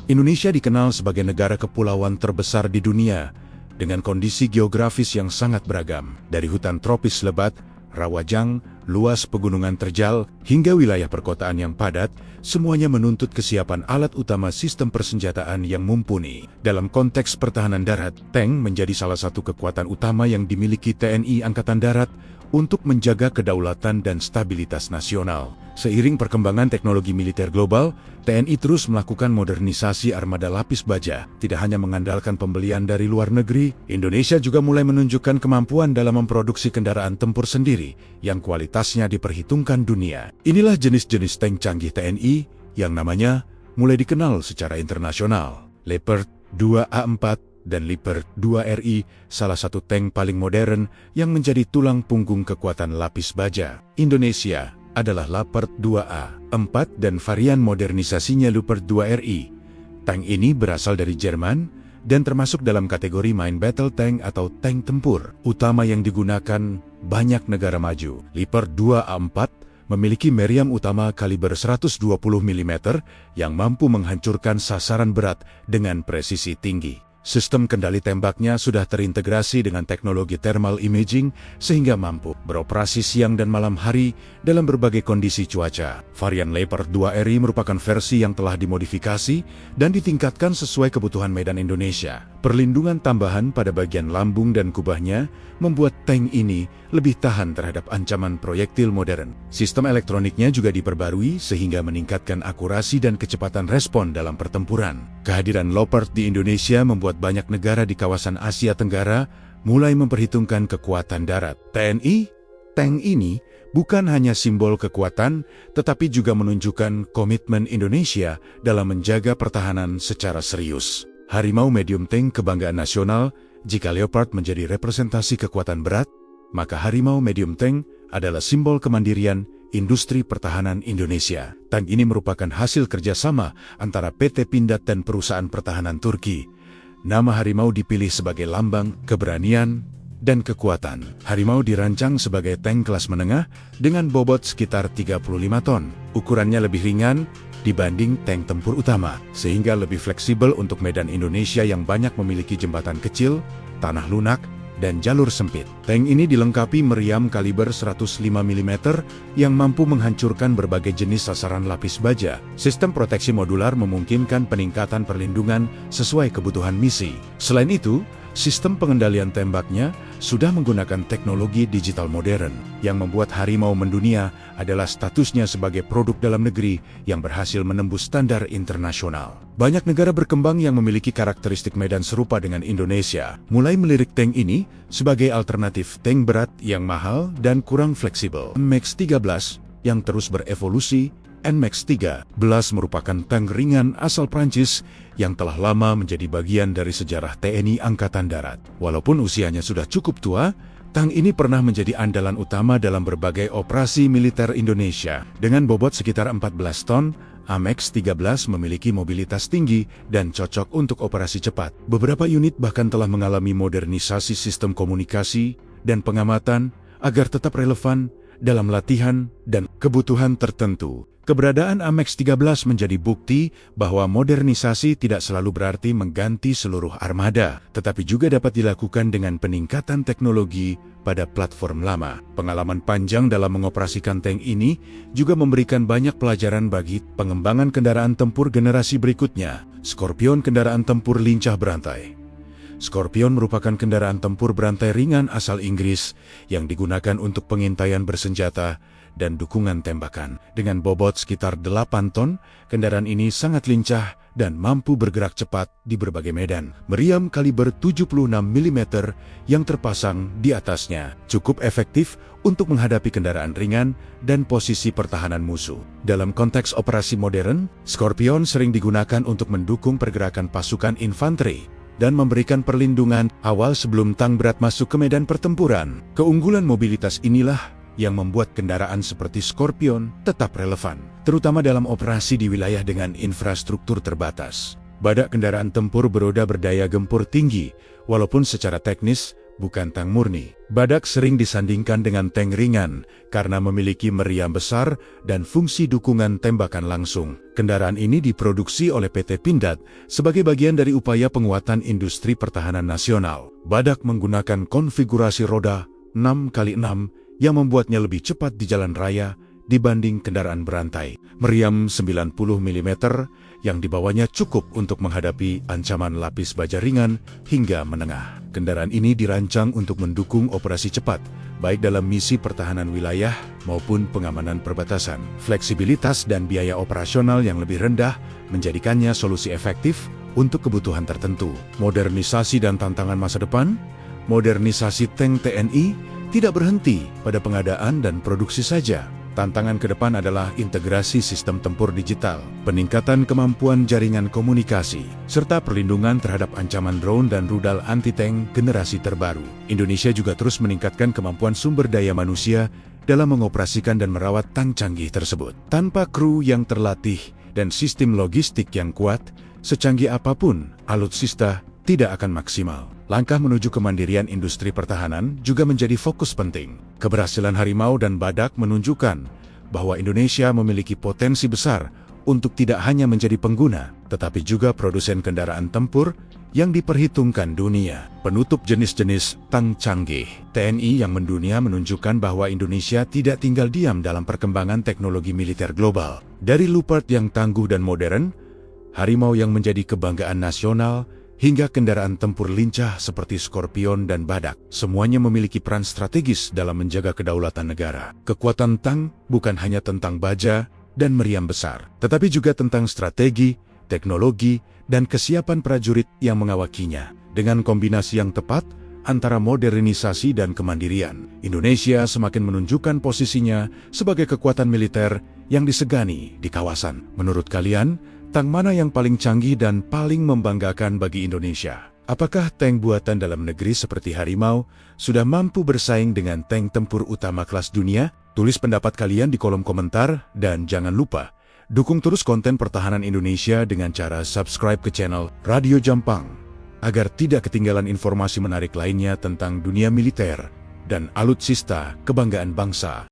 Indonesia dikenal sebagai negara kepulauan terbesar di dunia, dengan kondisi geografis yang sangat beragam, dari hutan tropis lebat, rawajang, luas pegunungan terjal, hingga wilayah perkotaan yang padat, semuanya menuntut kesiapan alat utama sistem persenjataan yang mumpuni. Dalam konteks pertahanan darat, tank menjadi salah satu kekuatan utama yang dimiliki TNI Angkatan Darat untuk menjaga kedaulatan dan stabilitas nasional. Seiring perkembangan teknologi militer global, TNI terus melakukan modernisasi armada lapis baja. Tidak hanya mengandalkan pembelian dari luar negeri, Indonesia juga mulai menunjukkan kemampuan dalam memproduksi kendaraan tempur sendiri yang kualitasnya diperhitungkan dunia. Inilah jenis-jenis tank canggih TNI yang namanya mulai dikenal secara internasional. Leopard 2A4 dan Leopard 2RI, salah satu tank paling modern yang menjadi tulang punggung kekuatan lapis baja. Indonesia adalah Leopard 2A4 dan varian modernisasinya Leopard 2RI. Tank ini berasal dari Jerman dan termasuk dalam kategori main battle tank atau tank tempur. Utama yang digunakan banyak negara maju. Leopard 2A4 memiliki meriam utama kaliber 120 mm yang mampu menghancurkan sasaran berat dengan presisi tinggi. Sistem kendali tembaknya sudah terintegrasi dengan teknologi thermal imaging sehingga mampu beroperasi siang dan malam hari dalam berbagai kondisi cuaca. Varian Leopard 2RI merupakan versi yang telah dimodifikasi dan ditingkatkan sesuai kebutuhan medan Indonesia. Perlindungan tambahan pada bagian lambung dan kubahnya membuat tank ini lebih tahan terhadap ancaman proyektil modern. Sistem elektroniknya juga diperbarui sehingga meningkatkan akurasi dan kecepatan respon dalam pertempuran. Kehadiran Leopard di Indonesia membuat banyak negara di kawasan Asia Tenggara mulai memperhitungkan kekuatan darat. TNI, tank ini bukan hanya simbol kekuatan, tetapi juga menunjukkan komitmen Indonesia dalam menjaga pertahanan secara serius. Harimau medium tank kebanggaan nasional. Jika Leopard menjadi representasi kekuatan berat, maka Harimau medium tank adalah simbol kemandirian industri pertahanan Indonesia. Tank ini merupakan hasil kerjasama antara PT Pindad dan perusahaan pertahanan Turki. Nama Harimau dipilih sebagai lambang keberanian dan kekuatan. Harimau dirancang sebagai tank kelas menengah dengan bobot sekitar 35 ton. Ukurannya lebih ringan dibanding tank tempur utama, sehingga lebih fleksibel untuk medan Indonesia yang banyak memiliki jembatan kecil, tanah lunak, dan jalur sempit. Tank ini dilengkapi meriam kaliber 105 mm yang mampu menghancurkan berbagai jenis sasaran lapis baja. Sistem proteksi modular memungkinkan peningkatan perlindungan sesuai kebutuhan misi. Selain itu, sistem pengendalian tembaknya sudah menggunakan teknologi digital modern yang membuat Harimau mendunia adalah statusnya sebagai produk dalam negeri yang berhasil menembus standar internasional. Banyak negara berkembang yang memiliki karakteristik medan serupa dengan Indonesia mulai melirik tank ini sebagai alternatif tank berat yang mahal dan kurang fleksibel. NMAX 13 yang terus berevolusi, NMAX 13 merupakan tank ringan asal Prancis yang telah lama menjadi bagian dari sejarah TNI Angkatan Darat. Walaupun usianya sudah cukup tua, tank ini pernah menjadi andalan utama dalam berbagai operasi militer Indonesia. Dengan bobot sekitar 14 ton, AMX 13 memiliki mobilitas tinggi dan cocok untuk operasi cepat. Beberapa unit bahkan telah mengalami modernisasi sistem komunikasi dan pengamatan agar tetap relevan dalam latihan dan kebutuhan tertentu. Keberadaan AMX 13 menjadi bukti bahwa modernisasi tidak selalu berarti mengganti seluruh armada, tetapi juga dapat dilakukan dengan peningkatan teknologi pada platform lama. Pengalaman panjang dalam mengoperasikan tank ini juga memberikan banyak pelajaran bagi pengembangan kendaraan tempur generasi berikutnya. Scorpion kendaraan tempur lincah berantai. Scorpion merupakan kendaraan tempur berantai ringan asal Inggris yang digunakan untuk pengintaian bersenjata dan dukungan tembakan. Dengan bobot sekitar 8 ton, kendaraan ini sangat lincah dan mampu bergerak cepat di berbagai medan. Meriam kaliber 76 mm yang terpasang di atasnya cukup efektif untuk menghadapi kendaraan ringan dan posisi pertahanan musuh. Dalam konteks operasi modern, Scorpion sering digunakan untuk mendukung pergerakan pasukan infanteri dan memberikan perlindungan awal sebelum tank berat masuk ke medan pertempuran. Keunggulan mobilitas inilah yang membuat kendaraan seperti Scorpion tetap relevan, terutama dalam operasi di wilayah dengan infrastruktur terbatas. Badak kendaraan tempur beroda berdaya gempur tinggi, walaupun secara teknis bukan tank murni. Badak sering disandingkan dengan tank ringan karena memiliki meriam besar dan fungsi dukungan tembakan langsung. Kendaraan ini diproduksi oleh PT Pindad sebagai bagian dari upaya penguatan industri pertahanan nasional. Badak menggunakan konfigurasi roda 6x6 yang membuatnya lebih cepat di jalan raya dibanding kendaraan berantai. Meriam 90 mm yang dibawanya cukup untuk menghadapi ancaman lapis baja ringan hingga menengah. Kendaraan ini dirancang untuk mendukung operasi cepat, baik dalam misi pertahanan wilayah maupun pengamanan perbatasan. Fleksibilitas dan biaya operasional yang lebih rendah menjadikannya solusi efektif untuk kebutuhan tertentu. Modernisasi dan tantangan masa depan. Modernisasi tank TNI tidak berhenti pada pengadaan dan produksi saja. Tantangan ke depan adalah integrasi sistem tempur digital, peningkatan kemampuan jaringan komunikasi, serta perlindungan terhadap ancaman drone dan rudal anti-tank generasi terbaru. Indonesia juga terus meningkatkan kemampuan sumber daya manusia dalam mengoperasikan dan merawat tank canggih tersebut. Tanpa kru yang terlatih dan sistem logistik yang kuat, secanggih apapun alutsista tidak akan maksimal. Langkah menuju kemandirian industri pertahanan juga menjadi fokus penting. Keberhasilan harimau dan badak menunjukkan bahwa Indonesia memiliki potensi besar untuk tidak hanya menjadi pengguna, tetapi juga produsen kendaraan tempur yang diperhitungkan dunia. Penutup jenis-jenis tank canggih. TNI yang mendunia menunjukkan bahwa Indonesia tidak tinggal diam dalam perkembangan teknologi militer global. Dari Leopard yang tangguh dan modern, harimau yang menjadi kebanggaan nasional, hingga kendaraan tempur lincah seperti Scorpion dan Badak, semuanya memiliki peran strategis dalam menjaga kedaulatan negara. Kekuatan tank bukan hanya tentang baja dan meriam besar, tetapi juga tentang strategi, teknologi, dan kesiapan prajurit yang mengawakinya. Dengan kombinasi yang tepat antara modernisasi dan kemandirian, Indonesia semakin menunjukkan posisinya sebagai kekuatan militer yang disegani di kawasan. Menurut kalian, tank mana yang paling canggih dan paling membanggakan bagi Indonesia? Apakah tank buatan dalam negeri seperti Harimau sudah mampu bersaing dengan tank tempur utama kelas dunia? Tulis pendapat kalian di kolom komentar dan jangan lupa dukung terus konten pertahanan Indonesia dengan cara subscribe ke channel Radio Jampang agar tidak ketinggalan informasi menarik lainnya tentang dunia militer dan alutsista kebanggaan bangsa.